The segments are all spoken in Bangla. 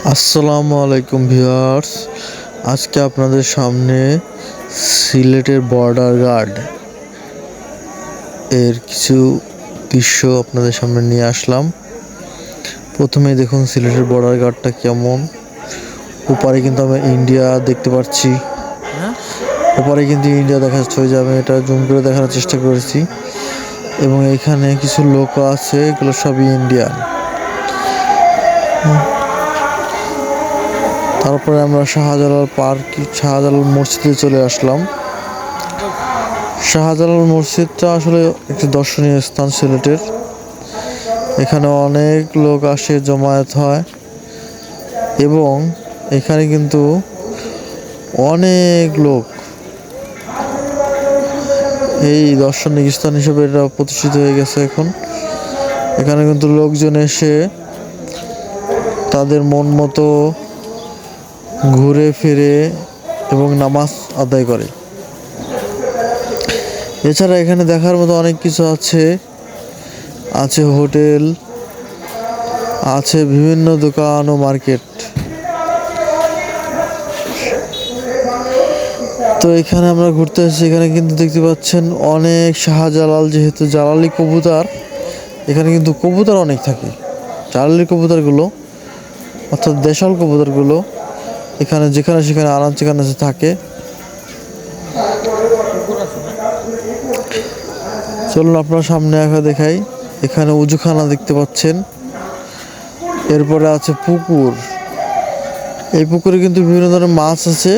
আসসালামু আলাইকুম ভিউয়ার্স। আজকে আপনাদের সামনে সিলেটের বর্ডার গার্ড এর কিছু দৃশ্য আপনাদের সামনে নিয়ে আসলাম। প্রথমেই দেখুন সিলেটের বর্ডার গার্ডটা কেমন। ওপারে কিন্তু আমরা ইন্ডিয়া দেখতে পাচ্ছি, ওপারে কিন্তু ইন্ডিয়া দেখা যাচ্ছে, ওই যে আমি এটা জুম করে দেখানোর চেষ্টা করেছি। এবং এখানে কিছু লোক আছে, এগুলো সবই ইন্ডিয়ান। তারপরে আমরা শাহজালাল মসজিদে চলে আসলাম। শাহজালাল মসজিদটা আসলে একটি দর্শনীয় স্থান সিলেটের। এখানে অনেক লোক আসে, জমায়েত হয় এবং এখানে কিন্তু অনেক লোক এই দর্শনিক স্থান হিসেবে এটা প্রতিষ্ঠিত হয়ে গেছে এখন। এখানে কিন্তু লোকজন এসে তাদের মন মতো ঘুরে ফিরে এবং নামাজ আদায় করে। এছাড়া এখানে দেখার মতো অনেক কিছু আছে, হোটেল আছে, বিভিন্ন দোকান ও মার্কেট। তো এখানে আমরা ঘুরতে আসছি। এখানে কিন্তু দেখতে পাচ্ছেন অনেক শাহজালাল, যেহেতু জালালি কবুতর, এখানে কিন্তু কবুতর অনেক থাকে। জালালি কবুতরগুলো অর্থাৎ দেশাল কবুতরগুলো এখানে যেখানে সেখানে আনাচে কানাচে থাকে। চলুন আপনার সামনে দেখাই। এখানে উজুখানা দেখতে পাচ্ছেন। এরপরে আছে পুকুর। এই পুকুরে কিন্তু বিভিন্ন ধরনের মাছ আছে,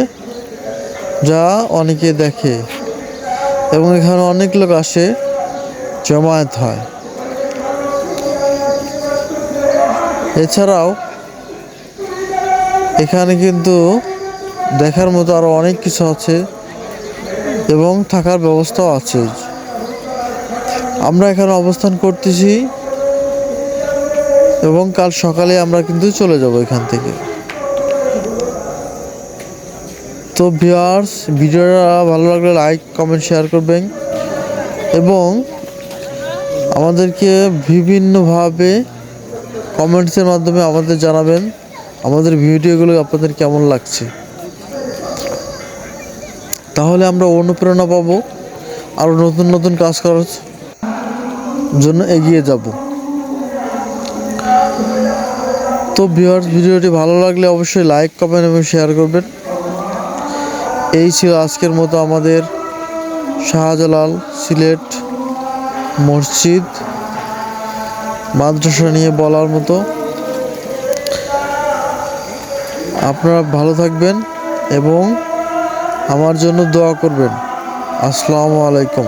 যা অনেকে দেখে এবং এখানে অনেক লোক আসে, জমায়েত হয়। এছাড়াও এখানে কিন্তু দেখার মতো আরো অনেক কিছু আছে এবং থাকার ব্যবস্থাও আছে। আমরা এখানে অবস্থান করতেছি এবং কাল সকালে আমরা কিন্তু চলে যাব এখান থেকে। তো ভিউয়ার্স, ভিডিওটা ভালো লাগলে লাইক, কমেন্ট, শেয়ার করবেন এবং আমাদেরকে বিভিন্নভাবে কমেন্টসের মাধ্যমে আমাদের জানাবেন আমাদের ভিডিওগুলো আপনাদের কেমন লাগছে। তাহলে আমরা অনুপ্রেরণা পাবো আরও নতুন নতুন কাজ করার জন্য এগিয়ে যাব। তো ভিউয়ার্স, ভিডিওটি ভালো লাগলে অবশ্যই লাইক, কমেন্ট এবং শেয়ার করবেন। এই ছিল আজকের মতো আমাদের শাহজালাল সিলেট মসজিদ মাদ্রাসা নিয়ে বলার মতো। আপনারা ভালো থাকবেন এবং আমার জন্য দোয়া করবেন। আসসালামু আলাইকুম।